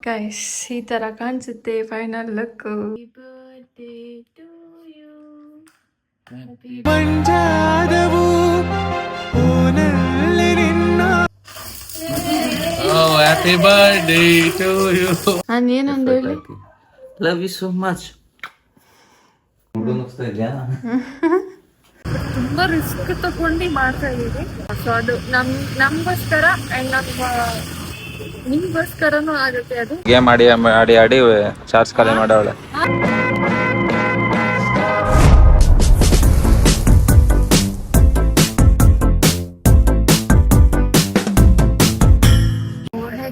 Guys ಈ ಥರ ಕಾಣಿಸುತ್ತೆ final look. Happy birthday to you. ನಾನು ಏನಂದು ಹೇಳಿ, ಲವ್ ಯು ಸೋ ಮಚ್. ತುಂಬಾ ರಿಸ್ಕ್ ತಗೊಂಡು ಮಾಡ್ತಾ ಇದೀವಿ. ಸೊ ಅದು ನಮ್ಗೋಸ್ಕರ ಅಂಡ್ ನಿಮ್ಗೋಸ್ಕರನೂ ಆಗುತ್ತೆ. ಅದು ಗೇಮ್ ಆಡಿ ಆಡಿ ಆಡಿ ಚಾರ್ಜ್ ಖಾಲಿ ಮಾಡವಳೆ.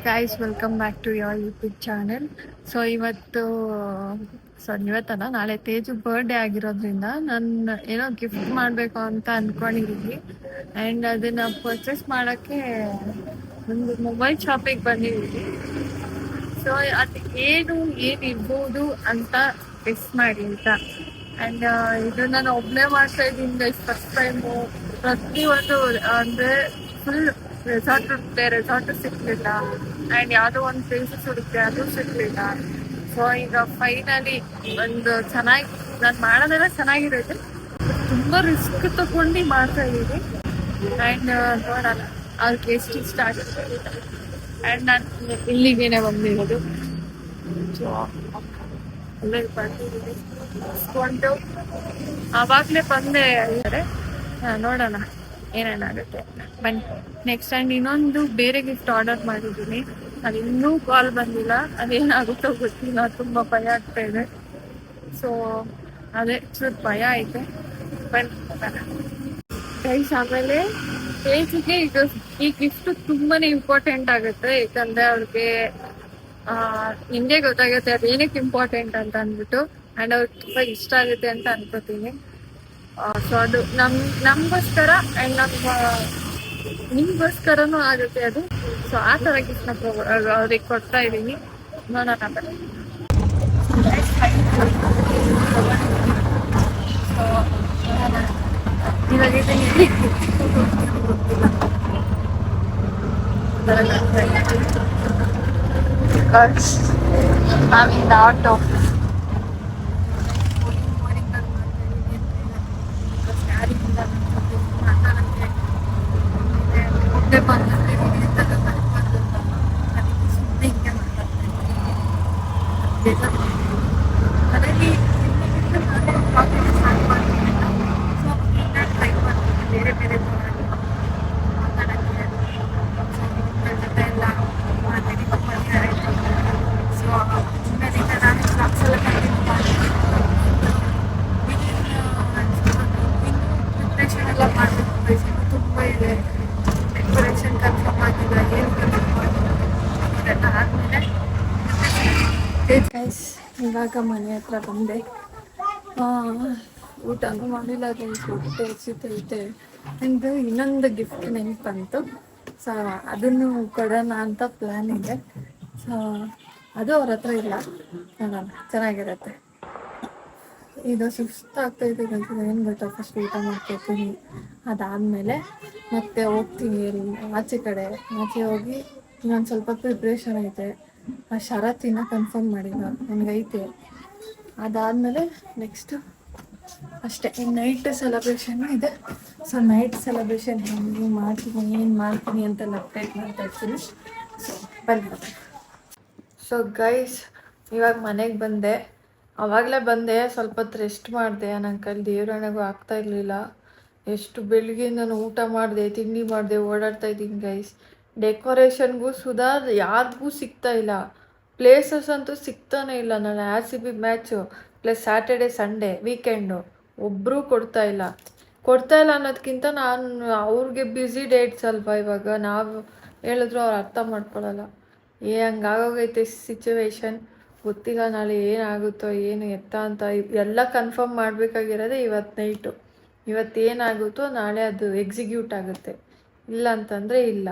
Guys welcome back to your YouTube channel. So ಇವತ್ತಲ್ಲ ನಾಳೆ ತೇಜು ಬರ್ಡೇ ಆಗಿರೋದ್ರಿಂದ ನಾನು ಏನೋ ಗಿಫ್ಟ್ ಮಾಡಬೇಕು ಅಂತ ಅಂದ್ಕೊಂಡಿದ್ದೀನಿ. ಆ್ಯಂಡ್ ಅದನ್ನು ಪರ್ಚೇಸ್ ಮಾಡೋಕ್ಕೆ ಒಂದು ಮೊಬೈಲ್ ಶಾಪಿಗೆ ಬಂದಿದ್ದೀನಿ. ಸೊ ಅದು ಏನಿರ್ಬೋದು ಅಂತ ಗೆಸ್ ಮಾಡಿ ಆಯಿತಾ. ಆ್ಯಂಡ್ ಇದು ನಾನು ಒಬ್ಬನೇ ಮಾಡ್ತಾ ಇದ್ದೀನಿ ಫಸ್ಟ್ ಟೈಮು. ಪ್ರತಿಯೊಂದು ಅಂದರೆ ಫುಲ್ ರೆಸಾರ್ಟ್ ಸಿಗ್ಲಿಲ್ಲ ಆ್ಯಂಡ್ ಯಾವುದೋ ಒಂದು ಪ್ಲೇಸಸ್ ಹುಡುಕ್ತೆ ಅದು ಸಿಗ್ಲಿಲ್ಲ. ಸೊ ಈಗ ಫೈನಲಿ ಒಂದು ನಾನು ಮಾಡೋದೆಲ್ಲ ಚೆನ್ನಾಗಿರುತ್ತೆ. ತುಂಬ ರಿಸ್ಕ್ ತಗೊಂಡು ಮಾಡ್ತಾ ಇದ್ದೀನಿ. ಆ್ಯಂಡ್ ನೋಡೋಣ ಅದಕ್ಕೆ ಎಷ್ಟು ಇಷ್ಟ ಆಗುತ್ತೆ. ಆ್ಯಂಡ್ ನಾನು ಇಲ್ಲಿಗೇನೆ ಬಂದಿರೋದು. ಸೊ ಅಲ್ಲೇ ಬಂದಿದ್ದೀನಿ ಇಸ್ಕೊಂಡು ಆವಾಗಲೇ ಬಂದೆ ಇದ್ದಾರೆ. ನೋಡೋಣ ಏನೇನಾಗುತ್ತೆ ಬನ್ನಿ ನೆಕ್ಸ್ಟ್. ಆ್ಯಂಡ್ ಇನ್ನೊಂದು ಬೇರೆ ಗಿಫ್ಟ್ ಆರ್ಡರ್ ಮಾಡಿದ್ದೀನಿ, ಅದು ಇನ್ನೂ ಕಾಲ್ ಬಂದಿಲ್ಲ. ಅದೇನಾಗುತ್ತೋ ಗೊತ್ತಿಲ್ಲ, ತುಂಬ ಭಯ ಆಗ್ತಾ ಇದೆ. ಸೊ ಅದೇ ಚೂರು ಭಯ ಐತೆ. ಬನ್ನಿ ಗೈಸ್. ಆಮೇಲೆ ತೇಜಿಗೆ ಈಗ ಈ ಗಿಫ್ಟ್ ತುಂಬಾನೇ ಇಂಪಾರ್ಟೆಂಟ್ ಆಗುತ್ತೆ, ಯಾಕಂದ್ರೆ ಅವ್ರಿಗೆ ನಿಮಗೆ ಗೊತ್ತಾಗುತ್ತೆ ಅದು ಏನಕ್ಕೆ ಇಂಪಾರ್ಟೆಂಟ್ ಅಂತ ಅಂದ್ಬಿಟ್ಟು. ಆ್ಯಂಡ್ ಅವ್ರಿಗೆ ತುಂಬ ಇಷ್ಟ ಆಗುತ್ತೆ ಅಂತ ಅನ್ಕೋತೀನಿ. ಸೊ ಅದು ನಮ್ಗೋಸ್ಕರ ಆ್ಯಂಡ್ ನಿಮ್ಗೋಸ್ಕರನೂ ಆಗುತ್ತೆ ಅದು. ಸೊ ಆ ಥರ ಗಿಫ್ಟ್ನ ಅವ್ರಿಗೆ ಕೊಡ್ತಾ ಇದ್ದೀನಿ. ನೋಡೋಣ ಬನ್ನಿ. ಸೊ ಇವಾಗ ನಾವಿಂದ ಆಟೋ ಬೇರೆ ಬೇರೆ ತುಂಬ ಇದೆ. ಡೆಕೋರೇಷನ್ ಕನ್ಫರ್ಮ್ ಆಗಿಲ್ಲ, ಏನು ಕನ್ಫರ್ಮ್ ಆಗಿಲ್ಲ, ಇದೆಲ್ಲ ಆದಮೇಲೆ ಗೈಸ್ ಇವಾಗ ಮನೆ ಹತ್ರ ಬಂದೆ. ಊಟನೂ ಮಾಡಿಲ್ಲ ಗೈಸ್, ಹೊಟ್ಟೆ ಹಸಿತೈತೆ. ಅಂದು ಇನ್ನೊಂದು ಗಿಫ್ಟ್ ನೆನಪು ಬಂತು. ಸೊ ಅದನ್ನು ಕೊಡೋಣ ಅಂತ ಪ್ಲ್ಯಾನ್ ಇದೆ. ಸೊ ಅದು ಅವ್ರ ಹತ್ರ ಇಲ್ಲ, ನೋಡೋಣ ಚೆನ್ನಾಗಿರುತ್ತೆ. ಇದು ಸುಸ್ತಾಗ್ತೈತೆ ಗೈಸ್. ಏನು ಗೊತ್ತಾ, ಫಸ್ಟ್ ಊಟ ಮಾಡ್ಕೊತೀನಿ, ಅದಾದಮೇಲೆ ಮತ್ತೆ ಹೋಗ್ತೀನಿ ಆಚೆ ಹೋಗಿ ಇನ್ನೊಂದು ಸ್ವಲ್ಪ ಪ್ರಿಪ್ರೇಷನ್ ಐತೆ. ಆ ಶರತ್ತಿನ ಕನ್ಫರ್ಮ್ ಮಾಡಿಲ್ಲ, ನನಗೈತೆ. ಅದಾದಮೇಲೆ ನೆಕ್ಸ್ಟು ಅಷ್ಟೇ, ಇನ್ನು ನೈಟ್ ಸೆಲೆಬ್ರೇಷನ್ ಇದೆ. ಸೊ ನೈಟ್ ಸೆಲೆಬ್ರೇಷನ್ ಹೆಂಗೆ ಮಾಡ್ತೀನಿ, ಏನು ಮಾಡ್ತೀನಿ ಅಂತೆಲ್ಲ ಅಪ್ಡೇಟ್ ಮಾಡ್ತಾ ಇರ್ತೀನಿ. ಸೊ ಬನ್ನಿ. ಸೊ ಗೈಸ್ ಇವಾಗ ಮನೆಗೆ ಬಂದೆ. ಆವಾಗಲೇ ಬಂದೆ, ಸ್ವಲ್ಪ ಹೊತ್ತು ರೆಸ್ಟ್ ಮಾಡಿದೆ. ನನ್ನ ಕೈಲಿ ದೇವ್ರಣೆಗೂ ಆಗ್ತಾ ಇರಲಿಲ್ಲ. ಎಷ್ಟು ಬೆಳಗ್ಗೆಯಿಂದ ನಾನು ಊಟ ಮಾಡಿದೆ, ತಿಂಡಿ ಮಾಡಿದೆ, ಓಡಾಡ್ತಾ ಇದ್ದೀನಿ ಗೈಸ್. ಡೆಕೋರೇಷನ್ಗೂ ಸುಧಾ ಯಾರಿಗೂ ಸಿಗ್ತಾ ಇಲ್ಲ, ಪ್ಲೇಸಸ್ ಅಂತೂ ಸಿಗ್ತಾನೆ ಇಲ್ಲ. ನಾನು RCB match plus Saturday Sunday weekend ಒಬ್ಬರೂ ಕೊಡ್ತಾ ಇಲ್ಲ ಅನ್ನೋದಕ್ಕಿಂತ ನಾನು ಅವ್ರಿಗೆ ಬ್ಯುಸಿ ಡೇಟ್ಸ್ ಅಲ್ವಾ ಇವಾಗ. ನಾವು ಹೇಳಿದ್ರು ಅವ್ರು ಅರ್ಥ ಮಾಡ್ಕೊಳ್ಳಲ್ಲ. ಹಂಗಾಗೋಗೈತೆ ಸಿಚುವೇಶನ್. ಗೊತ್ತಿಲ್ಲ ನಾಳೆ ಏನಾಗುತ್ತೋ ಏನು ಎತ್ತ ಅಂತ. ಎಲ್ಲ ಕನ್ಫರ್ಮ್ ಮಾಡಬೇಕಾಗಿರೋದೆ ಇವತ್ತು ನೈಟು. ಇವತ್ತೇನಾಗುತ್ತೋ ನಾಳೆ ಅದು ಎಕ್ಸಿಕ್ಯೂಟ್ ಆಗುತ್ತೆ, ಇಲ್ಲ ಅಂತಂದರೆ ಇಲ್ಲ.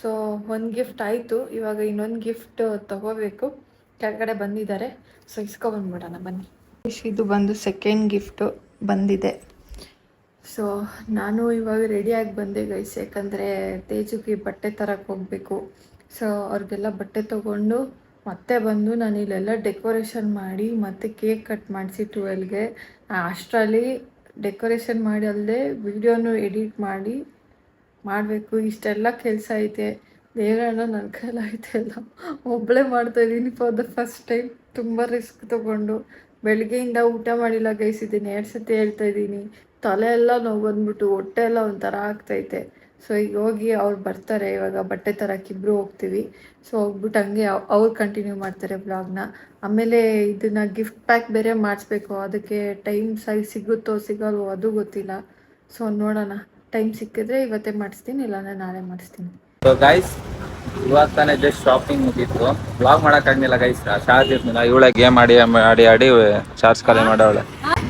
ಸೊ ಒಂದು ಗಿಫ್ಟ್ ಆಯಿತು, ಇವಾಗ ಇನ್ನೊಂದು ಗಿಫ್ಟ್ ತೊಗೋಬೇಕು. ಕೆಳಗಡೆ ಬಂದಿದ್ದಾರೆ, ಸೊ ಇಸ್ಕೊಬಂದ್ಬಿಡೋಣ ಬನ್ನಿ. ಇದು ಬಂದು ಸೆಕೆಂಡ್ ಗಿಫ್ಟು ಬಂದಿದೆ. ಸೊ ನಾನು ಇವಾಗ ರೆಡಿಯಾಗಿ ಬಂದೆ ಗೈಸ್, ಯಾಕಂದರೆ ತೇಜುಗೆ ಬಟ್ಟೆ ತರಕ್ಕೆ ಹೋಗಬೇಕು. ಸೊ ಅವ್ರಿಗೆಲ್ಲ ಬಟ್ಟೆ ತೊಗೊಂಡು ಮತ್ತೆ ಬಂದು ನಾನು ಇಲ್ಲೆಲ್ಲ ಡೆಕೋರೇಷನ್ ಮಾಡಿ ಮತ್ತೆ ಕೇಕ್ ಕಟ್ ಮಾಡಿಸಿ 12ಗೆ ಅಷ್ಟರಲ್ಲಿ ಡೆಕೋರೇಷನ್ ಮಾಡಿ ಅಲ್ಲದೆ ವಿಡಿಯೋನು ಎಡಿಟ್ ಮಾಡಿ ಮಾಡಬೇಕು. ಇಷ್ಟೆಲ್ಲ ಕೆಲಸ ಐತೆ ದೇವರನ್ನ ನನ್ನ ಕೈಲಿ ಆಯ್ತಾಯಿಲ್ಲ. ಒಬ್ಬಳೇ ಮಾಡ್ತಾಯಿದ್ದೀನಿ ಫಾರ್ ದ ಫಸ್ಟ್ ಟೈಮ್. ತುಂಬ ರಿಸ್ಕ್ ತೊಗೊಂಡು ಬೆಳಗ್ಗೆಯಿಂದ ಊಟ ಮಾಡಿಲ್ಲ ಗೈಸಿದ್ದೀನಿ 2 ಸತಿ ಹೇಳ್ತಾ ಇದ್ದೀನಿ. ತಲೆ ಎಲ್ಲ ನೋವು ಬಂದ್ಬಿಟ್ಟು ಹೊಟ್ಟೆ ಎಲ್ಲ ಒಂಥರ ಆಗ್ತೈತೆ. ಸೊ ಈಗ ಹೋಗಿ ಅವ್ರು ಬರ್ತಾರೆ, ಇವಾಗ ಬಟ್ಟೆ ತರಕ್ಕೆ ಇಬ್ಬರು ಹೋಗ್ತೀವಿ. ಸೊ ಹೋಗ್ಬಿಟ್ಟು ಹಂಗೆ ಅವ್ರು ಕಂಟಿನ್ಯೂ ಮಾಡ್ತಾರೆ ಬ್ಲಾಗ್ನ. ಆಮೇಲೆ ಇದನ್ನು ಗಿಫ್ಟ್ ಪ್ಯಾಕ್ ಬೇರೆ ಮಾಡಿಸ್ಬೇಕು, ಅದಕ್ಕೆ ಟೈಮ್ ಸಿಗುತ್ತೋ ಸಿಗಲ್ವೋ ಅದು ಗೊತ್ತಿಲ್ಲ. ಸೊ ನೋಡೋಣ, ಟೈಮ್ ಸಿಕ್ಕಿದ್ರೆ ಇವತ್ತೇ ಮಾಡಿಸ್ತೀನಿ, ಇಲ್ಲಾಂದರೆ ನಾಳೆ ಮಾಡಿಸ್ತೀನಿ. ಸೊ ಗೈಸ್, ಇವಾಗ ತಾನೇ ಜಸ್ಟ್ ಶಾಪಿಂಗ್ ಮುಗೀತು. ಬ್ಲಾಗ್ ಮಾಡೋಕ್ಕಾಗಿಲ್ಲ ಗೈಸ್, ಚಾರ್ಜ್ ಇರ್ಲಿಲ್ಲ. ಇವಳೆ ಗೇಮ್ ಆಡಿ ಆಡಿ ಆಡಿ ಚಾರ್ಜ್ ಖಾಲಿ ಮಾಡವಳೆ.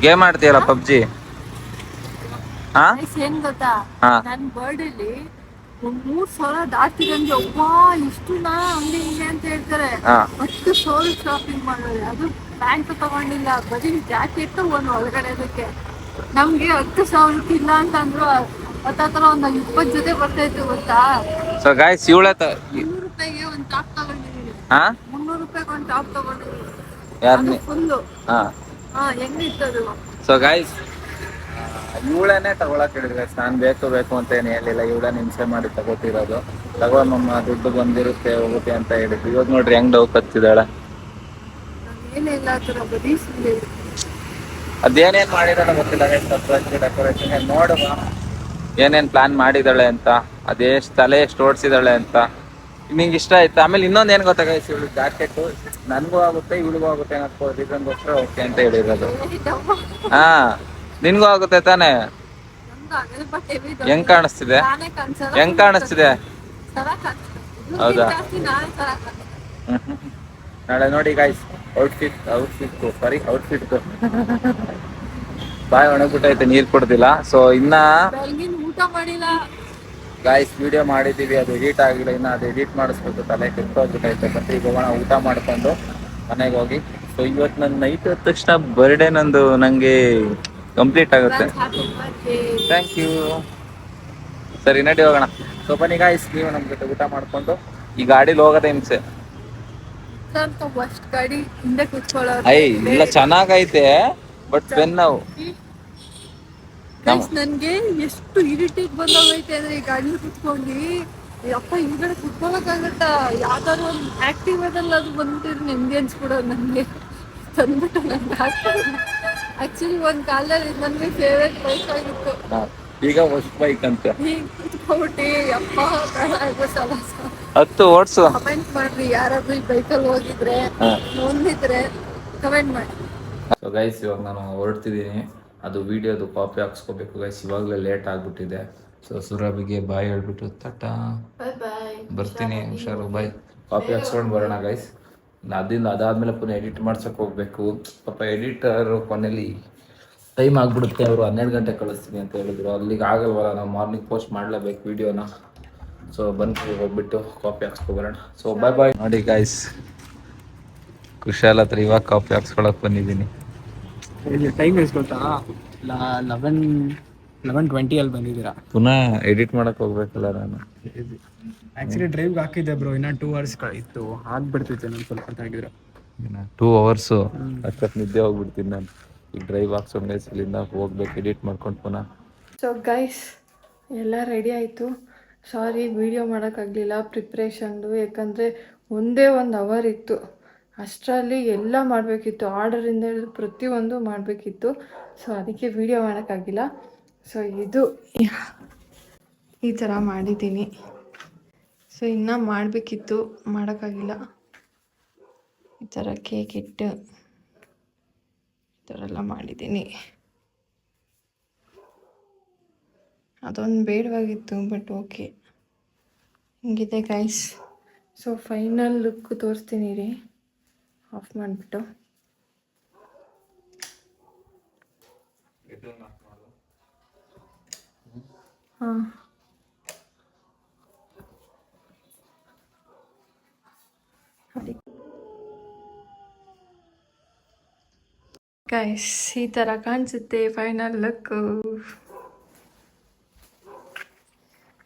Game ಆಡ್ತೀಯಲ್ಲ PUBG? ಏನ್ ಗೊತ್ತಾ, ನನ್ನ ಬರ್ಡೇಲಿ 3,000 ದಾಟಿದಂಗೆ ಅವ್ವಾ ಇಷ್ಟುನಾ ಹಂಗೆ ಹಿಂಗೆ ಅಂತ ಹೇಳ್ತಾರೆ. 10,000 ಶಾಪಿಂಗ್ ಮಾಡೋದು, ಅದು ಪ್ಯಾಂಟ್ ತಗೊಂಡಿಲ್ಲ, ಬರೀ ಜಾಕೆಟ್ ಒಂದು ಒಳಗಡೆ ಅದಕ್ಕೆ. ನಮ್ಗೆ 10,000 ಇಲ್ಲ ಅಂತಂದ್ರು ಹತ್ರ ಒಂದು 20 ಜೊತೆ ಬರ್ತೈತೆ ಗೊತ್ತಾ. ಸೊ ಗೈಸ್, ಇವಳೆ 300 ರೂಪಾಯಿಗೆ ಒಂದು ಟಾಪ್ ತಗೊಂಡಿದ್ದೀನಿ. 300 ರೂಪಾಯಿಗೆ ಒಂದು ಟಾಪ್ ತಗೊಂಡಿದ್ದೀನಿ. ಯಾರು? ಫುಲ್ಲು ಹೆಂಗಿತ್ತದು. ಸೊ ಗೈಸ್, ಇವಳೇನೆ ತಗೊಳಕ್ ಹೇಳಿದ್ರೆ ನಾನು ಬೇಕು ಅಂತ ಏನು ಹೇಳಿಲ್ಲ. ಇವಳೇ ಹಿಂಸೆ ಮಾಡಿ ತಗೋತಿರೋದು. ತಗೊಳಮ್ಮ, ದುಡ್ಡು ಬಂದಿರುತ್ತೆ ಹೋಗುತ್ತೆ ಅಂತ ಹೇಳಿದ್ರು. ಇವಾಗ ನೋಡ್ರಿ ಹೆಂಗ್ ಡೌ ಕತ್ತಿದ್ದಾಳೆ. ಅದೇನೇನ್ ಮಾಡಿದಾಳೆ ಗೊತ್ತಿಲ್ಲ. ಡೆಕೋರೇಷನ್ ನೋಡುವ ಏನೇನ್ ಪ್ಲಾನ್ ಮಾಡಿದಾಳೆ ಅಂತ, ಅದೆಷ್ಟು ತಲೆ ಎಷ್ಟು ಓಡಿಸಿದಾಳೆ ಅಂತ. ನಿಂಗೆ ಇಷ್ಟ ಆಯ್ತಾ? ಆಮೇಲೆ ಇನ್ನೊಂದು ಏನು ಗೊತ್ತಾ ಗೈಸ್, ಇವಳು ಜಾಕೆಟ್ ನನ್ಗೂ ಆಗುತ್ತೆ ಇವಳಿಗೂ ಆಗುತ್ತೆ ಅನ್ನೋ ರೀಸನ್ಗೋಸ್ಕರ ಓಕೆ ಅಂತ ಹೇಳಿರೋದು. ನಿನ್ಗೂ ಆಗುತ್ತೆ ತಾನೇ? ಹೆಂಗ್ ಕಾಣಿಸ್ತಿದೆ? ಹೆಂಗ್ ಕಾಣಿಸ್ತಿದೆ? ಹೌದಾ? ನಾಳೆ ನೋಡಿ ಗೈಸ್, ಔಟ್ಫಿಟ್ ಬಾಯ್ ಒಣಗ್ಬಿಟ್ಟೈತೆ, ನೀರ್ ಕೊಡ್ತಿಲ್ಲ. ಸೊ ಇನ್ನ ಊಟ ಮಾಡಿಲ್ಲ ಗಾಯ್ಸ್, ವಿಡಿಯೋ ಮಾಡಿದೀವಿ, ಅದು ಎಡಿಟ್ ಆಗಿಲ್ಲ. ಇನ್ನ ಅದು ಎಡಿಟ್ ಮಾಡಿಸ್ಬೇಕು, ತಲೆ ಕೆಟ್ಟೋಗ್ಬಿಟ್ಟೈತೆ. ಮತ್ತೆ ಈಗ ಹೋಗೋಣ ಊಟ ಮಾಡ್ಕೊಂಡು ಮನೆಗೆ ಹೋಗಿ. ಸೊ ಇವತ್ತು ನನ್ನ ನೈಟ್ ಹೊತ್ತ ತಕ್ಷಣ ಬರ್ಡೇ ನಂದು ನಂಗೆ ಕಂಪ್ಲೀಟ್ ಆಗುತ್ತೆ. Thank you. ಸರಿ ನಡಿ ಹೋಗೋಣ. ಸೊ ಬನ್ನಿ ಗಾಯ್ಸ್, ನೀವು ನಮ್ಮ ಜೊತೆ ಊಟ ಮಾಡ್ಕೊಂಡು ಈ ಗಾಡಿಲಿ ಹೋಗೋದೇ ಹಿಂಸೆ. ಇಲ್ಲ ಚೆನ್ನಾಗೈತೆ, ಬಟ್ ಪೆನ್ ನಾವು ನನ್ಗೆ ಎಷ್ಟು ಇರಿಟೇಟ್ ಬಂದೋಗೈತೆ ಅಂದ್ರೆ ಈ ಗಾಡಿ ಕುತ್ಕೊಂಡು ಅಪ್ಪ ಹಿಂದ್ಗಡೆ ಕುತ್ಕೊಳಕ್ಕಾಗತ್ತ. ಯಾವ್ದಾದ್ರು ಒಂದು ಆಕ್ಟಿವೇದಲ್ಲಿ ಅದು ಬಂದ್ಬಿಟ್ಟಿದ್ರೆ ನೆಮ್ಮದಿ ಅನ್ಸ್ಬಿಡೋದು ನನಗೆ. ತಂದ್ಬಿಟ್ಟು ನಂಗೆ ಆಕ್ಚುಲಿ ಒಂದ್ ಕಾಲದಲ್ಲಿ ನನ್ಗೆ ಫೇವ್ರೇಟ್ ಬೈಕ್ ಆಗಿತ್ತು. ಈಗ ಹೊಸ ಬೈಕ್ ಅಂತ ಈಗ ಕುತ್ಕೊಬಿಟ್ಟು ಅಪ್ಪ ಹತ್ತು ಓಡ್ಸು. ಕಮೆಂಟ್ ಮಾಡ್ರಿ, ಯಾರಾದ್ರೂ ಈ ಬೈಕಲ್ಲಿ ಹೋಗಿದ್ರೆ ಹೊಂದಿದ್ರೆ ಕಮೆಂಟ್ ಮಾಡಿ. ಸೊ ಗೈಸ್, ಇವಾಗ ನಾನು ಹೊರಡ್ತಿದ್ದೀನಿ. ಅದು ವಿಡಿಯೋದು ಕಾಪಿ ಹಾಕ್ಸ್ಕೋಬೇಕು ಗೈಸ್, ಇವಾಗಲೇ ಲೇಟ್ ಆಗಿಬಿಟ್ಟಿದೆ. ಸೊ ಸುರಭಿಗೆ ಬಾಯ್ ಹೇಳ್ಬಿಟ್ಟು ತಟಾ ಬರ್ತೀನಿ, ಹುಷಾರು ಬಾಯ್. ಕಾಪಿ ಹಾಕ್ಸ್ಕೊಂಡು ಬರೋಣ ಗೈಸ್. ಅದಾದ್ಮೇಲೆ ಪುನಃ ಎಡಿಟ್ ಮಾಡ್ಸಕ್ಕೆ ಹೋಗ್ಬೇಕು. ಪಾಪ ಎಡಿಟರ್ ಕೊನೆಯಲ್ಲಿ ಟೈಮ್ ಆಗಿಬಿಡುತ್ತೆ. ಅವರು 12 ಗಂಟೆ ಕಳಿಸ್ತೀನಿ ಅಂತ ಹೇಳಿದ್ರು. ಅಲ್ಲಿಗೆ ಆಗಲ್ವಲ್ಲ, ನಾವು ಮಾರ್ನಿಂಗ್ ಪೋಸ್ಟ್ ಮಾಡಲೇಬೇಕು ವಿಡಿಯೋನ. ಸೊ ಬಂದು ಹೋಗ್ಬಿಟ್ಟು ಕಾಪಿ ಹಾಕ್ಸ್ಕೊಬರೋಣ. So bye. ನೋಡಿ ಗೈಸ್, ಕುಶಾಲ್ ಹತ್ರ ಇವಾಗ ಕಾಪಿ ಹಾಕ್ಸ್ಕೊಳಕ್ ಬಂದಿದ್ದೀನಿ. ಟೈಮ್ ಎಷ್ಟು ಗೊತ್ತಾ? 11:20 ಅಲ್ಲಿ ಬಂದಿದ್ದೀರಾ. ಪುನಃ ಎಡಿಟ್ ಮಾಡಕ್ ಹೋಗ್ಬೇಕಲ್ಲ ನಾನು. ಆಕ್ಚುಲಿ ಡ್ರೈವ್ಗೆ ಹಾಕಿದ್ದೆ ಬ್ರೋ, ಇನ್ನ 2 hours ಇತ್ತು, ಆಗ್ಬಿಡ್ತಿದ್ದೆ ನಾನು ಸ್ವಲ್ಪ ಆಗಿದ್ರೆ. 2 hours ಅಷ್ಟೊತ್ತು ನಿದ್ದೆ ಹೋಗ್ಬಿಡ್ತೀನಿ ನಾನು. ಈಗ ಡ್ರೈವ್ ಹಾಕ್ಸೋಂಗೆ ಇಲ್ಲಿಂದ ಹೋಗ್ಬೇಕು, ಎಡಿಟ್ ಮಾಡ್ಕೊಂಡು ಪುನಃ. ಸೊ ಗೈಸ್, ಎಲ್ಲ ರೆಡಿ ಆಯಿತು. ಸಾರಿ ವಿಡಿಯೋ ಮಾಡೋಕ್ಕಾಗಲಿಲ್ಲ ಪ್ರಿಪ್ರೇಷನ್ದು, ಯಾಕಂದರೆ ಒಂದೇ 1 hour ಇತ್ತು. ಅಷ್ಟರಲ್ಲಿ ಎಲ್ಲ ಮಾಡಬೇಕಿತ್ತು, ಆರ್ಡರಿಂದ ಹಿಡಿದು ಪ್ರತಿಯೊಂದು ಮಾಡಬೇಕಿತ್ತು. ಸೊ ಅದಕ್ಕೆ ವಿಡಿಯೋ ಮಾಡೋಕ್ಕಾಗಿಲ್ಲ. ಸೊ ಇದು ಈ ಥರ ಮಾಡಿದ್ದೀನಿ. ಸೊ ಇನ್ನೂ ಮಾಡಬೇಕಿತ್ತು, ಮಾಡೋಕ್ಕಾಗಿಲ್ಲ. ಈ ಥರ ಕೇಕ್ ಇಟ್ಟು ಈ ಥರ ಎಲ್ಲ ಮಾಡಿದ್ದೀನಿ. ಅದೊಂದು ಬೇಡವಾಗಿತ್ತು, ಬಟ್ ಓಕೆ, ಹಿಂಗಿದೆ ಗೈಸ್. ಸೊ ಫೈನಲ್ ಲುಕ್ ತೋರಿಸ್ತೀನಿ ರೀ, ಆಫ್ ಮಾಡಿಬಿಟ್ಟು. ಹಾಂ, ಗೈಸ್ ಈ ಥರ ಕಾಣಿಸುತ್ತೆ ಫೈನಲ್ ಲುಕ್ಕು.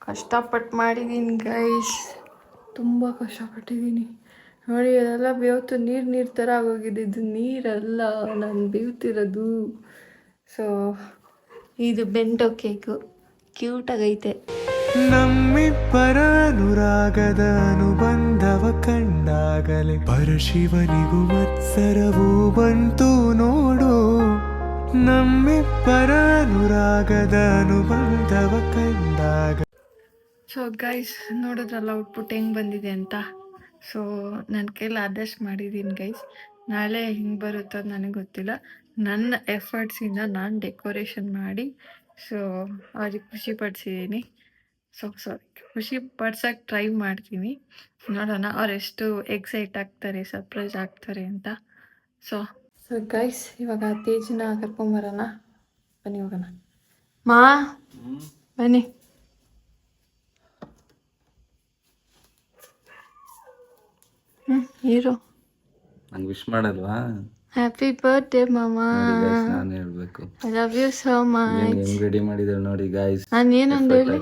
ಕಷ್ಟಪಟ್ಟು ಮಾಡಿದ್ದೀನಿ ಗೈಸ್, ತುಂಬ ಕಷ್ಟಪಟ್ಟಿದ್ದೀನಿ. ನೋಡಿ ಅದೆಲ್ಲ ಬೇವತ್ತು ನೀರು ಥರ ಆಗೋಗಿದೆ. ಇದು ನೀರಲ್ಲ, ನಾನು ಬೇವ್ತಿರೋದು. ಸೊ ಇದು ಬೆಂಟೋ ಕೇಕು ಕ್ಯೂಟಾಗೈತೆ. ನಮ್ಮಿಬ್ಬರ ಅನುರಾಗದ ಅನುಬಂಧವ ಕಂಡಾಗಲೇ ಪರಶಿವನಿಗೂ ಮತ್ಸರವೂ ಬಂತು ನೋಡು. ನಮ್ಮಿಬ್ಬರ ಅನುರಾಗದ ಅನುಬಂಧವ ಕಂಡಾಗ. ಸೊ ಗೈಸ್ ನೋಡಿದ್ರಲ್ಲ ಔಟ್ಪುಟ್ ಹೆಂಗೆ ಬಂದಿದೆ ಅಂತ. ಸೊ ನನ್ನ ಕೈಲಿ ಆದಷ್ಟು ಮಾಡಿದ್ದೀನಿ ಗೈಸ್. ನಾಳೆ ಹಿಂಗೆ ಬರುತ್ತೋ ನನಗೆ ಗೊತ್ತಿಲ್ಲ. ನನ್ನ ಎಫರ್ಟ್ಸಿಂದ ನಾನು ಡೆಕೋರೇಷನ್ ಮಾಡಿ ಸೊ ಅವ್ರಿಗೆ ಖುಷಿ ಪಡಿಸಿದ್ದೀನಿ. ಖುಷಿ ಪಡ್ಸೋಕ್ಕೆ ಟ್ರೈ ಮಾಡ್ತೀನಿ. ನೋಡೋಣ ಅವ್ರು ಎಷ್ಟು ಎಕ್ಸೈಟ್ ಆಗ್ತಾರೆ, ಸರ್ಪ್ರೈಸ್ ಆಗ್ತಾರೆ ಅಂತ. ಸೊ ಗೈಸ್ ಇವಾಗ ತೇಜನ ಕರ್ಕೊಂಬರೋಣ, ಬನ್ನಿ ಹೋಗೋಣ. ಮಾ ಬನ್ನಿ. ಹೀರೋ ನಂಗೆ ವಿಶ್ ಮಾಡಲ್ವಾ? ಹ್ಯಾಪಿ ಬರ್ತ್ಡೇ ಮಾಮಾ. ನಾನು ಹೇಳ್ಬೇಕು I love you so much. ಹೆಂಗ್ ರೆಡಿ ಮಾಡಿದ್ರು ನೋಡಿ ಗಾಯ್ಸ್. ನಾನು ಏನಂದು ಹೇಳಿ?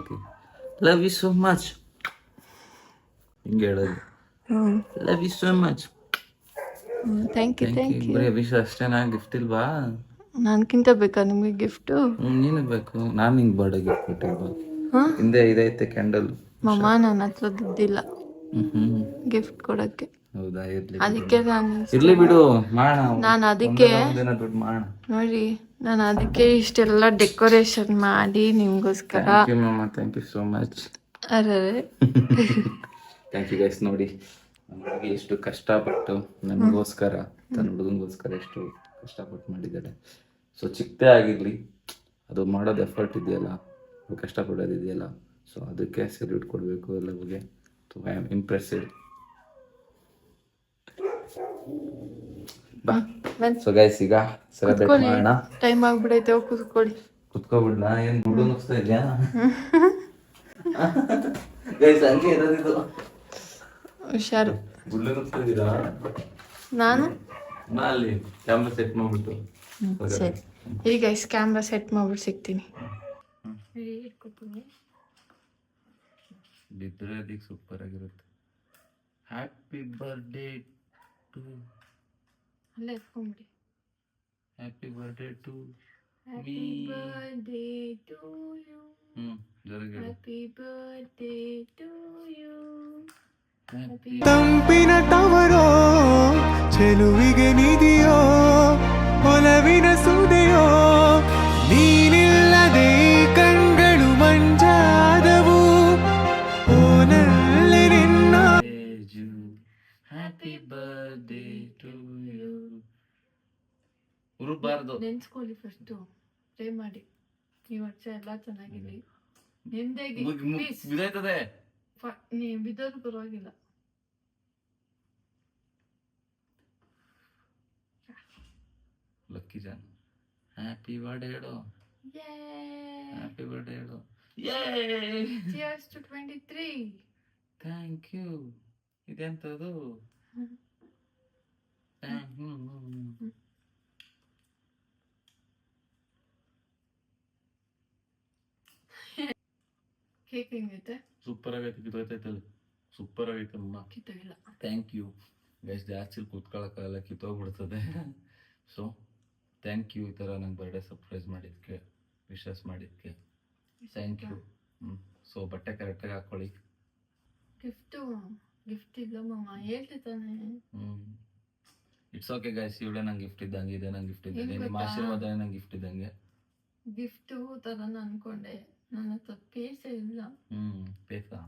ಲವ್ ಯು ಸೋ ಮಚ್ ಹಿಂಗೆ ಹೇಳೋದು. Love you so much. Thank you. ಬರೀ ವಿಶ್ ಅಷ್ಟೇನಾ? ಗಿಫ್ಟ್ ಇಲ್ವಾ? ನನ್ಕಿಂತ ಬೇಕಾ ನಿಮಗೆ ಗಿಫ್ಟು? ನೀನು ಬೇಕು. ನಾನು ನಿಂಗೆ ಬರ್ಡೇ ಗಿಫ್ಟ್ ಕೊಟ್ಟಿಲ್ವಾ? ಹಿಂದೆ ಇದೈತೆ ಕ್ಯಾಂಡಲ್. ಮಾಮ ನನ್ನ ಹತ್ರ ದುಡ್ಡಿಲ್ಲ ಗಿಫ್ಟ್ ಕೊಡಕ್ಕೆ. ಹೌದಾ? ಅದಕ್ಕೆ ನಾನು ಇರ್ಲಿ ಬಿಡು, ಮಾಡೋಣ. ನಾನು ಅದಕ್ಕೆ ದುಡ್ಡು ಮಾಡೋಣ. ನೋಡಿ, ನಾನು ಅದಕ್ಕೆ ಇಷ್ಟೆಲ್ಲ ಡೆಕೋರೇಷನ್ ಮಾಡಿ ನಿಮ್ಗೋಸ್ಕರ. Thank you so much. ಅರೆ ಥ್ಯಾಂಕ್ ಯು ಗೈಸ್. ನೋಡಿ ನಮಗೆ ಎಷ್ಟು ಕಷ್ಟಪಟ್ಟು ನಮಗೋಸ್ಕರ, ತನ್ನ ಹುಡುಗನಿಗೋಸ್ಕರ ಎಷ್ಟು ಕಷ್ಟಪಟ್ಟು ಮಾಡಿದ್ದಾರೆ. ಸೊ ಚಿಕ್ಕದೇ ಆಗಿರಲಿ, ಅದು ಮಾಡೋದು ಎಫರ್ಟ್ ಇದೆಯಲ್ಲ, ಅದು ಕಷ್ಟಪಡೋದಿದೆಯಲ್ಲ, ಸೊ ಅದಕ್ಕೆ ಸೆಲ್ಯೂಟ್ ಕೊಡಬೇಕು ಎಲ್ಲರಿಗೆ. So I am impressed. ಬಾ. ಸೊ ಗೈಸ್ ಈಗ ಸೆಲೆಬ್ರೇಟ್ ಮಾಡೋಣ. ಟೈಮ್ ಆಗ್ಬಿಡೈತೆ, ಹೋಗಿ ಕೂತ್ಕೊಳ್ಳಿ. ಕುತ್ಕೊಬಿಡ್ನಾ? ಏನು ಗುಡ್ಡು ನುಗ್ಸ್ತಾ ಇದೆಯಾ? ಗೈಸ್ ಹಂಗೆ ಇರೋದಿದು. ಹುಷಾರು. ಗುಡ್ಡು ನುಗ್ಸ್ತಾ ಇದ್ದೀರಾ? ನಾನು ಅಲ್ಲಿ ಕ್ಯಾಮ್ರಾ ಸೆಟ್ ಮಾಡ್ಬಿಟ್ಟು. ಸರಿ ಈಗ ಕ್ಯಾಮ್ರಾ ಸೆಟ್ ಮಾಡ್ಬಿಟ್ಟು ಸಿಗ್ತೀನಿ. ಬಿದ್ದರೆ ಅದಕ್ಕೆ ಸೂಪರ್ ಆಗಿರುತ್ತೆ. Happy birthday to. ಅಲ್ಲೇ ಎತ್ಕೊಂಬಿಡಿ. Happy birthday to happy birthday to you. ಜೋರಾಗಿ ಹೇಳು. Happy birthday to you. ತಂಪಿನ ತವರೋ ಚೆಲುವಿಗೆ ನಿಧಿಯೋ ಒಲವಿನ ಸುದೆಯೋ ನೀನಿಲ್ಲದೆ ಕಣ್ಗಳು ಮಂಜಾದವು ಓನಲ್ಲಿ ನಿನ್ನ. Happy birthday to you. ಉರುಬಾರ್ದು. ನೆನ್ಸ್ಕೊಳ್ಳಿ ಫಸ್ಟು, ಪ್ರೇ ಮಾಡಿ ಈ ವರ್ಷ ಎಲ್ಲ ಚೆನ್ನಾಗಿರ್ಲಿ. ನಿಮ್ದೇ ಬಿದ್ದಾಯ್ತದೆ. ನೀವು ಬಿದ್ದೋದು ಪರವಾಗಿಲ್ಲ. ಲಕ್ಕಿ ಜಾನ್. ಹ್ಯಾಪಿ ಬರ್ಡೇ ಹೇಳು. ಹ್ಯಾಪಿ ಬರ್ಡೇ ಹೇಳು. Cheers to 23. Thank you. ಇದೆಂತದು? ಕೇಕ್ ಹೆಂಗೈತೆ? ಸೂಪರ್ ಆಗೈತೆ. ಕಿತ್ತೋಯ್ತೈತಲ್ಲ, ಸೂಪರ್ ಆಗೈತಲ್ಲ. ಕಿತ್ತೋಗಿಲ್ಲ. Thank you guys. ಜಾಸ್ತಿ ಕೂತ್ಕೊಳ್ಳೋಕ್ಕಾಗಲ್ಲ, ಕಿತ್ತೋಗ್ಬಿಡ್ತದೆ. ಸೊ ಥ್ಯಾಂಕ್ ಯು ಈ ಥರ ನಂಗೆ ಬರ್ಡೇ ಸರ್ಪ್ರೈಸ್ ಮಾಡಿದ್ದಕ್ಕೆ, ವಿಶಸ್ ಮಾಡಿದ್ದಕ್ಕೆ ಥ್ಯಾಂಕ್ ಯು. ಸೊ ಬಟ್ಟೆ ಕರೆಕ್ಟಾಗಿ ಹಾಕ್ಕೊಳ್ಳಿ. ಗಿಫ್ಟ್ ಇಲ್ಲ ಮಾಮ, ಹೇಳ್ತೆ ತಾನೆ. It's okay guys. ಇವಳೇ ನಂಗೆ ಗಿಫ್ಟ್ ಇದ್ದಂಗೆ, ಇದೆ ನಂಗೆ ಗಿಫ್ಟ್ ಇದ್ದಂಗೆ, ನಿಮ್ಮ ಆಶೀರ್ವಾದ ನಂಗೆ ಗಿಫ್ಟ್ ಇದ್ದಂಗೆ. ಗಿಫ್ಟು ಥರ ಅನ್ಕೊಂಡೆ, ನನ್ನ ಹತ್ರ ಪೇಸೇ ಇಲ್ಲ. ಪೇಸಾ?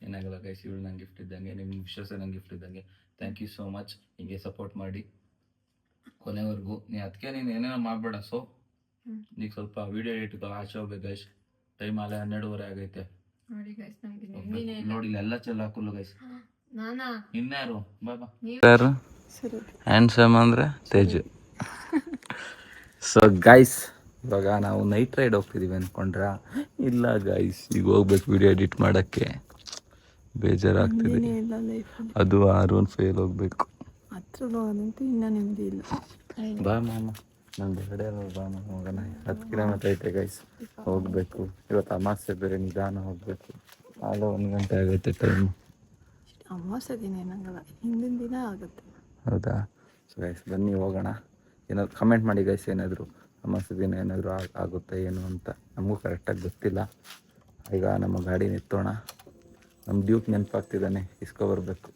ಏನಾಗಲ್ಲ ಗೈಸ್, ಇವಳು ನಂಗೆ ಗಿಫ್ಟ್ ಇದ್ದಂಗೆ, ನಿಮ್ಮ ವಿಶ್ವಾಸ ನಂಗೆ ಗಿಫ್ಟ್ ಇದ್ದಂಗೆ. Thank you so much. ಹೀಗೆ ಸಪೋರ್ಟ್ ಮಾಡಿ ಕೊನೆವರೆಗೂ. ಅದಕ್ಕೆ ನೀನು ಏನೇನೋ ಮಾಡಬೇಡ. ಸೊ ಈಗ ಸ್ವಲ್ಪ ವಿಡಿಯೋ ಎಡಿಟ್ ಆಚೆ ಹೋಗ್ಬೇಕು ಗೈಸ್. ಟೈಮ್ ಅಲ್ಲೇ 12:30 ಆಗೈತೆ. ನೋಡಿ ಗೈಸ್, ನಮ್ಗೆ ನೋಡಿ ಎಲ್ಲ ಚೆಲ್ಲ ಹಾಕಲ್ಲ ಗೈಸ್. ನಾನಾ ಇನ್ಯಾರು? ಬಾಬಾ ಯಾರು ಹ್ಯಾಂಡ್ಸಮ್ ಅಂದರೆ ತೇಜು. ಸೊ ಗೈಸ್ ಇವಾಗ ನಾವು ನೈಟ್ ರೈಡ್ ಹೋಗ್ತಿದ್ದೀವಿ ಅಂದ್ಕೊಂಡ್ರ? ಇಲ್ಲ ಗೈಸ್, ಈಗ ಹೋಗ್ಬೇಕು ವಿಡಿಯೋ ಎಡಿಟ್ ಮಾಡೋಕ್ಕೆ. ಬೇಜಾರಾಗ್ತಿದೆ. ಅದು R15 ಹೋಗ್ಬೇಕು. ಇನ್ನೂ ನೆಮ್ಮದಿ ಇಲ್ಲ. ಬಾ ಮಾಮ, ನನ್ನ ಬರ್ಡೇ ಬಾ ಮಾಮ, ಹೋಗೋಣ. 10 ಕಿಲೋಮೀಟರ್ ಐತೆ ಗೈಸ್, ಹೋಗ್ಬೇಕು. ಇವತ್ತು ಅಮಾವಾಸ್ಯೆ ಬೇರೆ, ನಿಧಾನ ಹೋಗ್ಬೇಕು. ಆಗ 1 ಗಂಟೆ ಆಗೈತೆ ಟೈಮು. ಅಮಾವಾಸ್ಯೆ ದಿನ ಏನಾಗಲ್ಲ, ಹಿಂದಿನ ದಿನ ಆಗುತ್ತೆ. ಹೌದಾ? ಸೊ ಗೈಸ್ ಬನ್ನಿ ಹೋಗೋಣ. ಏನಾದ್ರು ಕಮೆಂಟ್ ಮಾಡಿ ಗೈಸ್, ಏನಾದರೂ ಅಮಾವಾಸ್ಯೆ ದಿನ ಏನಾದರೂ ಆಗುತ್ತೆ ಏನು ಅಂತ. ನಮಗೂ ಕರೆಕ್ಟಾಗಿ ಗೊತ್ತಿಲ್ಲ. ಈಗ ನಮ್ಮ ಗಾಡಿ ನಿತ್ತೋಣ. ನಮ್ಮ ಡ್ಯೂಕ್ ನೆನಪಾಗ್ತಿದ್ದಾನೆ, ಇಸ್ಕೊಬರ್ಬೇಕು.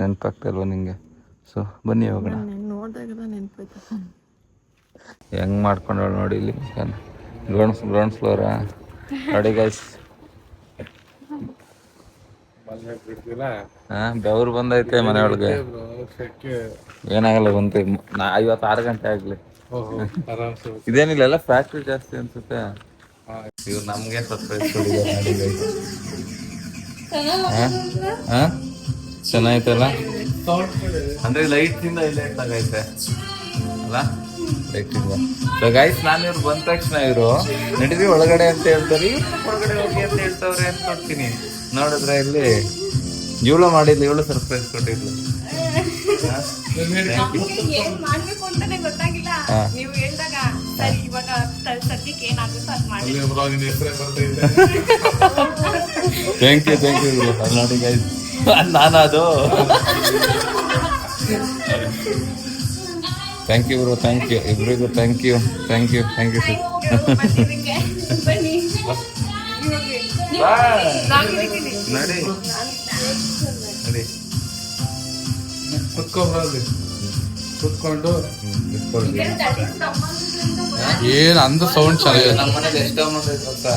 ನೆನಪಾಗ್ತಾಯಿಲ್ವ ನಿಂಗೆ? ಸೊ ಬನ್ನಿ ಹೋಗೋಣ. ನೋಡಿದಾಗ ನೆನಪಾಯ್ತು. ಹೆಂಗೆ ಮಾಡ್ಕೊಂಡಳು ನೋಡಿ ಇಲ್ಲಿ, ಗ್ರೌಂಡ್ ಫ್ಲೋರಾ ನೋಡಿ ಗೈಸ್. ಬೆವರು ಬಂದೈತೆ ಮನೆ ಒಳಗೆ. ಏನಾಗಲ್ಲ, ಬಂತು. ಇವತ್ತು 6 ಗಂಟೆ ಆಗ್ಲಿ. ಇದೇನಿಲ್ಲ, ಎಲ್ಲ ಫ್ಯಾಕ್ಟ್ರಿ ಜಾಸ್ತಿ ಅನ್ಸುತ್ತೆ. ಇವ್ರು ನಮ್ಗೆ ಸರ್ಪ್ರೈಸ್ ಕೊಟ್ಟಿದ್ದಾರೆ. ಚೆನ್ನಾಯ್ತಲ್ಲ ಅಂದ್ರೆ ಲೈಟ್ ಇಂದ ಲೈಟ್ ಆಗೈತೆ ಅಲ್ಲ, ಲೈಟ್ ಇಂದ. ಸೊ ಗೈಸ್, ನಾನು ಇವ್ರು ಬಂದ ತಕ್ಷಣ ಇವರು ನಡೀರಿ ಒಳಗಡೆ ಅಂತ ಹೇಳ್ತಾರೆ, ಒಳಗಡೆ ಹೋಗಿ ಅಂತ ಹೇಳ್ತವ್ರೆ ಅಂತ ಕೊಡ್ತೀನಿ. ನೋಡಿದ್ರೆ ಇಲ್ಲಿ ಇವಳು ಮಾಡಿದ್ಲು, ಇವಳು ಸರ್ಪ್ರೈಸ್ ಕೊಟ್ಟಿದ್ಲು. ಏನ್ ಮಾಡ್ಬೇಕು ಅಂತಾನೆ ಗೊತ್ತಾಗಿಲ್ಲ. ನೀವು ಹೇಳ್ದಾಗ ಸರಿ ಇವಾಗ ಸದ್ಯಕ್ಕೆ ಏನಾಗುತ್ತೋ ಅದ್ ಮಾಡಿ. ಥ್ಯಾಂಕ್ ಯು ನೋಡಿ ಗೈಸ್, ನಾನು ಅದು thank you bro, thank you ಇಬ್ರಿಗೂ, ಥ್ಯಾಂಕ್ ಯು ಸರ್. ಬನ್ನಿ ನಡಿ ಕುತ್ಕೊಂಡು ಏನ್ ಅಂದ ಸೌಂಡ್ ಚೆನ್ನಾಗಿದೆ. ನಮ್ಮ ಮನೇಲಿ ಎಷ್ಟು ಅಮೌಂಟ್ ಐತೆ ಗೊತ್ತಾ?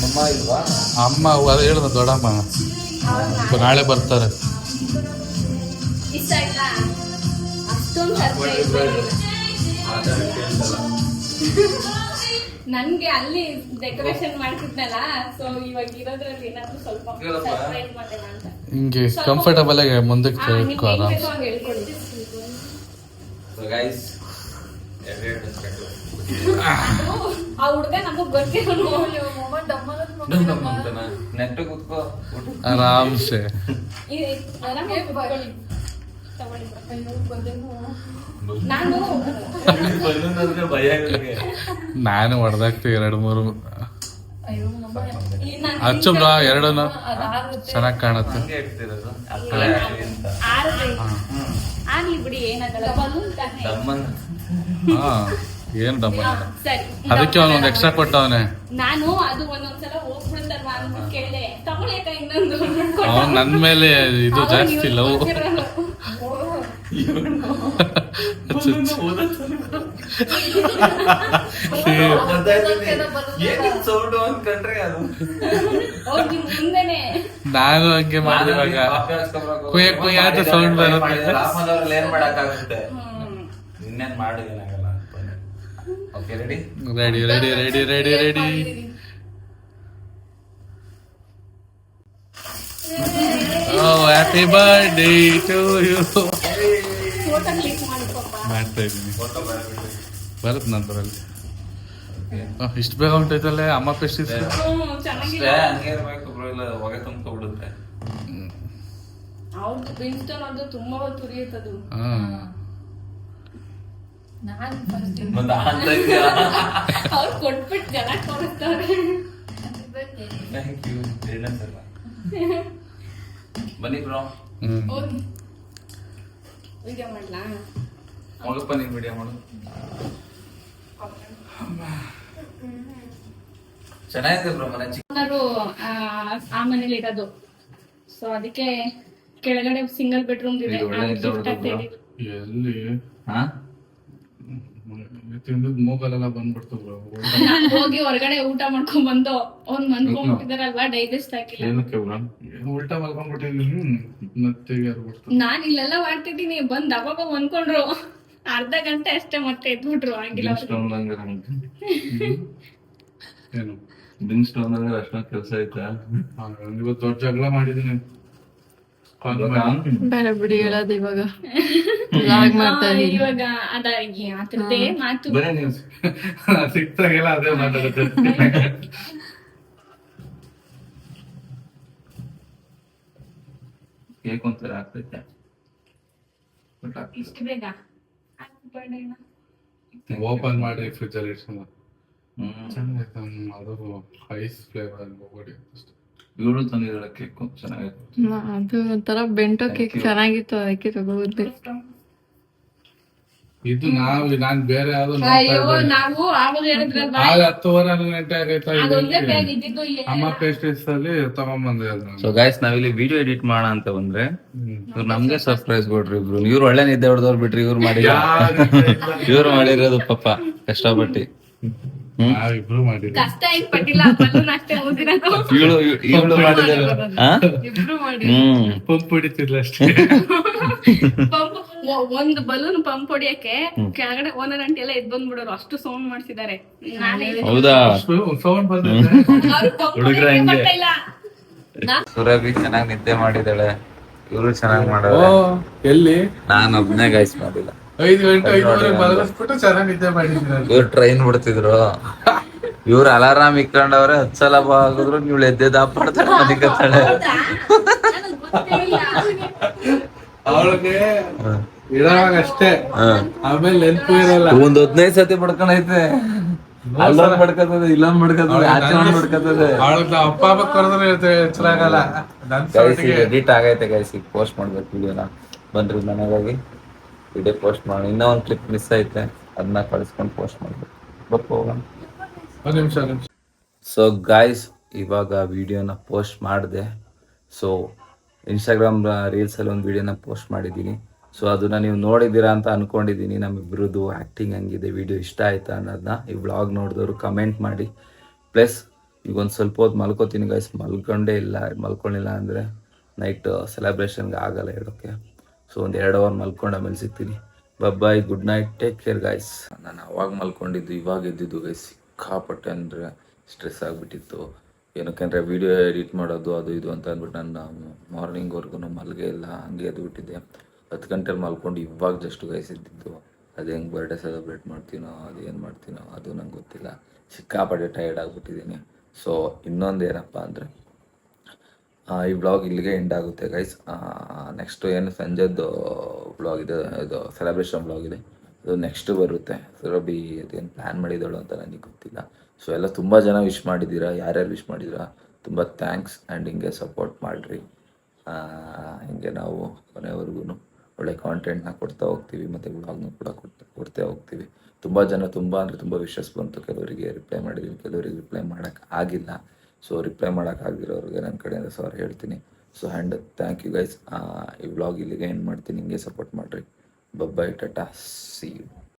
ಅಮ್ಮ ಇಲ್ವಾ? ಅಮ್ಮ ಅದು ಹೇಳ್ದ ದೊಡ್ಡಮ್ಮ ನಾಳೆ ಬರ್ತಾರೆ. ಇಷ್ಟ ಆಯ್ತಾ? ಅಷ್ಟೊಂದು ನನ್ಗೆ ಅಲ್ಲಿ ಡೆಕೋರೇಷನ್ ಮಾಡ್ತಿದ್ನಲ್ಲ, ಸೊ ಇವಾಗ ಇರೋದ್ರಲ್ಲಿ ಏನಾದ್ರು ಸ್ವಲ್ಪ ಸರ್ಪ್ರೈಸ್ ಮಾಡೋಣ ಅಂತ. ಹಿಂಗೆ ಕಂಫರ್ಟಬಲ್ ಆಗಿ ಮುಂದಕ್ಕೆ ಇಟ್ಕೋ ಆರಾಮ್. ಹೇಳ್ಕೊಡಿ. ಆ ಹುಡ್ಗ ನಮಗ್ ಗೊತ್ತಿರೋನು ನೆಟ್ಟು ಕೂತ್ಕೋ ಆರಾಮ್ಸೆ. ನಾನು ನಾನು ಹೊಡೆದಾಗ್ತೀವಿ 2-3 ಹಚ್ಚಬ್ರಾ, 2 ಚೆನ್ನಾಗಿ ಕಾಣುತ್ತೆ. ಆಗ್ಲಿ ಬಿಡಿ, ಏನಾಗಲ್ಲ. ಹಾ, ಏನ್ ಡಮ್ಮ. ಸರಿ, ಅದಕ್ಕೆ ಅವನೊಂದು ಎಕ್ಸ್ಟ್ರಾ ಕೊಟ್ಟವನೆ. ನಾನು ಅದು ಒಂದೊಂದ್ಸಲ ಹೋಗ್ಬಿಡ್ತಾರಲ್ವಾ ಅಂದ್ಬಿಟ್ಟು ಕೇಳಿದೆ, ತಗೊಳ್ಳಿಕ ಇನ್ನೊಂದು. ಅವನ್ ನನ್ ಮೇಲೆ ಇದು ಜಾಸ್ತಿ ಲವ್. ಮುಂದೆನೆ ನಾನು ಹಂಗೆ ಮಾಡಿದಾಗ ಕುಯ್ಯ ಕುಯ್ಯ ಅಂತ ಸೌಂಡ್ ಬರುತ್ತೆ. ಏನ್ ಮಾಡಕ್ಕಾಗುತ್ತೆ, ಇನ್ನೇನ್ ಮಾಡಿದೇನಾಗಲ್ಲ. Okay, ready ready ready ready ready ready. Oh happy birthday to you. Photo click ಮಾಡಿಕೊಪ್ಪ. ಮಾಡ್ತಾ ಇದ್ದೀನಿ, ಬರುತ್ತೆ ನಂತರಲ್ಲಿ. ಇಷ್ಟು ಬೇಗ ಹೊಂಟೈತಲ್ಲೇ ಅಮ್ಮ ಪೆಸ್ಟಿಸ್. ಚೆನ್ನಾಗಿಲ್ಲ, ಹಂಗೆ ಇರ್ಬೇಕು ಬ್ರೋ, ಇಲ್ಲ ಹೊಗೆ ತುಂಬ್ಕೊಬಿಡುತ್ತೆ. ಅವ್ರು ಬಿನ್ಸ್ಟೋನ್ ಅದು ತುಂಬಾ ಹೊತ್ತು ಉರಿಯುತ್ತದು. ಅವ್ರು ಕೊಟ್ಬಿಟ್ಟು ಜನ ತೋರಿಸ್ತಾರೆ. Thank you. ಬನ್ನಿ ಬ್ರೋ, ಹೋಗಿ ವಿಡಿಯೋ ಮಾಡ್ಲಾ? ಹೋಗಪ್ಪ, ನೀನ್ ವಿಡಿಯೋ ಮಾಡು. ಚೆನ್ನಾಗಿದೆ ಬ್ರೋ ಮನೆ. ಓನರು ಆ ಮನೇಲಿ ಇರೋದು, ಸೊ ಅದಕ್ಕೆ ಕೆಳಗಡೆ ಸಿಂಗಲ್ ಬೆಡ್ರೂಮ್ ಇದೆ. ಎಲ್ಲಿ ತಿಂದದ್ ಮೂಗಲೆಲ್ಲ ಬಂದ್ಬಿಡ್ತು ಬ್ರೋ. ಹೋಗಿ ಹೊರಗಡೆ ಊಟ ಮಾಡ್ಕೊಂಡ್ ಬಂದು ಅವ್ನ್ ಮನ್ಕೊಂಡ್ಬಿಟ್ಟಿದಾರಲ್ವಾ, ಡೈಜೆಸ್ಟ್ ಆಗಿಲ್ಲ. ಏನಕ್ಕೆ ಬ್ರೋ ಉಲ್ಟಾ ಮಲ್ಕೊಂಡ್ಬಿಟ್ಟಿದ್ದೀನಿ, ಮತ್ತೆ ನಾನ್ ಇಲ್ಲೆಲ್ಲ ಮಾಡ್ತಿದ್ದೀನಿ, ಬಂದ್ ಅವಾಗ ಮನ್ಕೊಂಡ್ರು. ಅರ್ಧ ಗಂಟೆ ಅಷ್ಟೇ, ಮತ್ತೆ ಎದ್ಬಿಟ್ರು. ಆಗಿಲ್ಲ ಏನು ಬಿಂಗ್ ಸ್ಟೋನ್ ಅಂದ್ರೆ ಅಷ್ಟೊಂದು ಕೆಲಸ ಐತಾ? ಇವತ್ತು ದೊಡ್ಡ ಜಗಳ ಮಾಡಿದೀನಿ. ಬೇಡ ಬಿಡಿ ಹೇಳೋದು, ಇವಾಗ ಲಾಗ್ ಮಾಡ್ತಾ ಇದೀನಿ. ಇವಾಗ ಅದ್ರದ್ದೇ ಮಾತು. ಬರೀ ನೀವು ಸಿಕ್ತಾಗೆಲ್ಲ ಅದೇ ಮಾತಾಡುತ್ತೆ. ಕೇಕ್ ಒಂಥರ ಆಗ್ತೈತೆ. ಇಷ್ಟು ಬೇಗ ಓಪನ್ ಮಾಡಿ ಫ್ರಿಜ್ ಅಲ್ಲಿ ಇಡ್ಸೋಣ. ಚೆನ್ನಾಗೈತೆ ಅದು ಐಸ್ ಫ್ಲೇವರ್ ಬೋಗಡಿ ಇವಳು ತಂದಿದ್ದಾಳೆ ಕೇಕು ಚೆನ್ನಾಗಿತ್ತು. ಅದು ಒಂಥರ ಬೆಂಟೋ ಕೇಕ್ ಚೆನ್ನಾಗಿತ್ತು, ಅದಕ್ಕೆ ತಗೋಬಂದೆ. ಇದು ನಾನ್ ಬೇರೆ ಯಾವ್ದು ಅಯ್ಯೋ ನಾವು ಆವಾಗ ಹೇಳಿದ್ರಲ್ವಾ, 10:30 ಗಂಟೆ ಆಗೈತಾ ಅದೊಂದೇ ಬ್ಯಾಗ್ ಇದ್ದಿದ್ದು. ಅಮ್ಮ ಪೇಸ್ಟ್ರೀಸ್ ಅಲ್ಲಿ ತಗೊಂಡ್ಬಂದೆ ಅದನ್ನ. ಸೊ ಗಾಯ್ಸ್ ನಾವಿಲ್ಲಿ ವಿಡಿಯೋ ಎಡಿಟ್ ಮಾಡೋಣ ಅಂತ ಬಂದ್ರೆ ಇವ್ರು ನಮ್ಗೆ ಸರ್ಪ್ರೈಸ್ ಕೊಟ್ರಿ ಇಬ್ರು. ಇವ್ರು ಒಳ್ಳೆ ನಿದ್ದೆ ಹೊಡೆದವ್ರು ಬಿಟ್ರಿ, ಇವ್ರು ಮಾಡಿ ಇವ್ರು ಮಾಡಿರೋದು ಪಾಪ ಕಷ್ಟಪಟ್ಟು. ನಾವಿಬ್ರು ಮಾಡಿದ್ವಿ. ಕಷ್ಟ ಏನ್ ಪಟ್ಟಿಲ್ಲ, ಬಲೂನ್ ಅಷ್ಟೇ ಓದಿರೋದು. ಇವಳು ಮಾಡಿದಾರೆ. ಇಬ್ರು ಮಾಡಿ ಪಂಪ್ ಹೊಡಿತಿದ್ಲ ಅಷ್ಟೇ. ಪಂಪ್ ಒಂದು ಬಲೂನ್ ಪಂಪ್ ಹೊಡಿಯಕ್ಕೆ ಕೆಳಗಡೆ ಓನರ್ ಆಂಟಿ ಎಲ್ಲ ಎದ್ ಬಂದ್ಬಿಡೋರು, ಅಷ್ಟು ಸೌಂಡ್ ಮಾಡ್ಸಿದ್ದಾರೆ. ಹೌದಾ? ಸೌಂಡ್ ಬಂದಿದೆ. ಹುಡುಗ್ರ ಹಂಗೆ. ಸುರಭಿ ಚೆನ್ನಾಗಿ ನಿದ್ದೆ ಮಾಡಿದಾಳೆ, ಇವ್ರು ಚೆನ್ನಾಗಿ ಮಾಡೋರು. ಎಲ್ಲಿ ನಾನು ಒಬ್ನೇ ಗೈಸ್ ಮಾಡಿಲ್ಲ. 5 ಗಂಟೆ 5:30 ಮಲಗಿಸ್ಬಿಟ್ಟು ಚೆನ್ನಾಗಿ ನಿದ್ದೆ ಮಾಡಿದ್ದೀನಿ. ಇವ್ರು ಟ್ರೈನ್ ಬಿಡ್ತಿದ್ರು, ಇವ್ರು ಅಲಾರಾಮ್ ಇಕ್ಕೊಂಡವ್ರೆ 10 ಸಲ ಬಾಗಿದ್ರು, ನೀವು ಎದ್ದೆದ ಮಾಡ್ತಾಳೆ ಮದಿಕತ್ತಾಳೆ. ಅವಳಿಗೆ ಇಡವಾಗ ಅಷ್ಟೇ, ಆಮೇಲೆ ನೆನ್ಪು ಇರಲ್ಲ. ಒಂದ್ 15 ಸತಿ ಬಡ್ಕೊಂಡೈತೆ. ಅಲ್ಲೊಂದ್ ಬಡ್ಕತದೆ, ಇಲ್ಲೊಂದ್ ಬಡ್ಕತದೆ, ಆಚೆ ಒಂದ್ ಬಡ್ಕತದೆ. ಅವಳಿಗೆ ಅಪ್ಪ ಅಮ್ಮ ಕರೆದ್ರೆ ಎಚ್ಚರಾಗಲ್ಲ. ಎಡಿಟ್ ಆಗೈತೆ ಗೈಸ್, ಈಗ ಪೋಸ್ಟ್ ಮಾಡ್ಬೇಕು ವಿಡಿಯೋನ. ಬಂದ್ರಿ ಮನೆಗೆ ಹೋಗಿ ವಿಡಿಯೋ ಪೋಸ್ಟ್ ಮಾಡಿ. ಇನ್ನೂ ಒಂದು ಕ್ಲಿಪ್ ಮಿಸ್ ಐತೆ, ಅದನ್ನ ಕಳಿಸ್ಕೊಂಡು ಪೋಸ್ಟ್ ಮಾಡ್ಬೇಕು. ಹೋಗೋಣ. ಒಂದ್ ನಿಮಿಷ. ಸೊ ಗಾಯ್ಸ್ ಇವಾಗ ವಿಡಿಯೋನ ಪೋಸ್ಟ್ ಮಾಡಿದೆ. ಸೊ ಇನ್ಸ್ಟಾಗ್ರಾಮ್ ರೀಲ್ಸಲ್ಲಿ ಒಂದು ವಿಡಿಯೋನ ಪೋಸ್ಟ್ ಮಾಡಿದ್ದೀನಿ. ಸೊ ಅದನ್ನು ನೀವು ನೋಡಿದ್ದೀರಾ ಅಂತ ಅಂದ್ಕೊಂಡಿದ್ದೀನಿ. ನಮ್ಮಿಬ್ರದ್ದು ಆ್ಯಕ್ಟಿಂಗ್ ಹಂಗಿದೆ, ವಿಡಿಯೋ ಇಷ್ಟ ಆಯ್ತಾ ಅನ್ನೋದನ್ನ ಈ ವ್ಲಾಗ್ ನೋಡಿದವರು ಕಮೆಂಟ್ ಮಾಡಿ. ಪ್ಲಸ್ ಈಗ ಒಂದು ಸ್ವಲ್ಪ ಹೊತ್ತು ಮಲ್ಕೋತೀನಿ ಗೈಸ್, ಮಲ್ಕೊಂಡಿಲ್ಲ ಅಂದರೆ ನೈಟ್ ಸೆಲೆಬ್ರೇಷನ್ಗೆ ಆಗಲ್ಲ ಹೇಳೋಕ್ಕೆ. ಸೊ ಒಂದು 2 ಅವರ್ ಮಲ್ಕೊಂಡು ಆಮೇಲೆ ಸಿಗ್ತೀನಿ. Bye, good night, take care guys. ನಾನು ಅವಾಗ ಮಲ್ಕೊಂಡಿದ್ದು ಇವಾಗ ಎದ್ದಿದ್ದು ಗೈಸ್, ಸಿಕ್ಕಾಪಟ್ಟೆ ಅಂದರೆ ಸ್ಟ್ರೆಸ್ ಆಗಿಬಿಟ್ಟಿತ್ತು. ಏನಕ್ಕೆಂದರೆ ವಿಡಿಯೋ ಎಡಿಟ್ ಮಾಡೋದು ಅದು ಇದು ಅಂತ ಅಂದ್ಬಿಟ್ಟು ನಾನು ಮಾರ್ನಿಂಗ್ವರೆಗೂ ಮಲ್ಗೆ ಇಲ್ಲ, ಹಂಗೆ ಎದ್ಬಿಟ್ಟಿದ್ದೆ. 10 ಗಂಟೆಲಿ ಮಲ್ಕೊಂಡು ಇವಾಗ ಜಸ್ಟ್ ಗೈಸ್ ಇದ್ದಿದ್ದು. ಅದು ಹೆಂಗೆ ಬರ್ಡೇ ಸೆಲೆಬ್ರೇಟ್ ಮಾಡ್ತೀನೋ, ಅದು ಏನು ಮಾಡ್ತೀನೋ ಅದು ನಂಗೆ ಗೊತ್ತಿಲ್ಲ. ಸಿಕ್ಕಾಪಟ್ಟೆ ಟಯರ್ಡ್ ಆಗಿಬಿಟ್ಟಿದ್ದೀನಿ. ಸೊ ಇನ್ನೊಂದು ಏನಪ್ಪ ಅಂದರೆ ಈ ವ್ಲಾಗ್ ಇಲ್ಲಿಗೆ ಎಂಡ್ ಆಗುತ್ತೆ ಗೈಸ್. ನೆಕ್ಸ್ಟು ಏನು ಸಂಜೆದ್ದು ವ್ಲಾಗ್ ಇದೆ, ಇದು ಸೆಲೆಬ್ರೇಷನ್ ವ್ಲಾಗ್ ಇದೆ, ಅದು ನೆಕ್ಸ್ಟ್ ಬರುತ್ತೆ. ಸುರಭಿ ಅದೇನು ಪ್ಲ್ಯಾನ್ ಮಾಡಿದಳು ಅಂತ ನನಗೆ ಗೊತ್ತಿಲ್ಲ. ಸೊ ಎಲ್ಲ ತುಂಬ ಜನ ವಿಶ್ ಮಾಡಿದ್ದೀರಾ, ಯಾರ್ಯಾರು ವಿಶ್ ಮಾಡಿದ್ದೀರಾ ತುಂಬ ಥ್ಯಾಂಕ್ಸ್. ಆ್ಯಂಡ್ ಹಿಂಗೆ ಸಪೋರ್ಟ್ ಮಾಡಿರಿ. ಹಿಂಗೆ ನಾವು ಕೊನೆವರೆಗೂ ಒಳ್ಳೆ ಕಾಂಟೆಂಟ್ನ ಕೊಡ್ತಾ ಹೋಗ್ತೀವಿ, ಮತ್ತು ವ್ಲಾಗ್ನ ಕೂಡ ಕೊಡ್ತಾ ಹೋಗ್ತೀವಿ. ತುಂಬ ಜನ ತುಂಬ ವಿಶಸ್ ಬಂತು. ಕೆಲವರಿಗೆ ರಿಪ್ಲೈ ಮಾಡಿದ್ದೀನಿ, ಕೆಲವರಿಗೆ ರಿಪ್ಲೈ ಮಾಡೋಕ್ಕೆ ಆಗಿಲ್ಲ. ಸೊ ರಿಪ್ಲೈ ಮಾಡೋಕ್ಕಾಗಿರೋರಿಗೆ ನನ್ನ ಕಡೆಯಿಂದ ಸಾರಿ ಹೇಳ್ತೀನಿ. So and thank you guys. ಈ ವ್ಲಾಗ್ ಇಲ್ಲಿಗೆ ಎಂಡ್ ಮಾಡ್ತೀನಿ. ಹಿಂಗೆ ಸಪೋರ್ಟ್ ಮಾಡಿರಿ. ಬಾಯ್, ಟಾಟಾ, ಸಿ ಯು.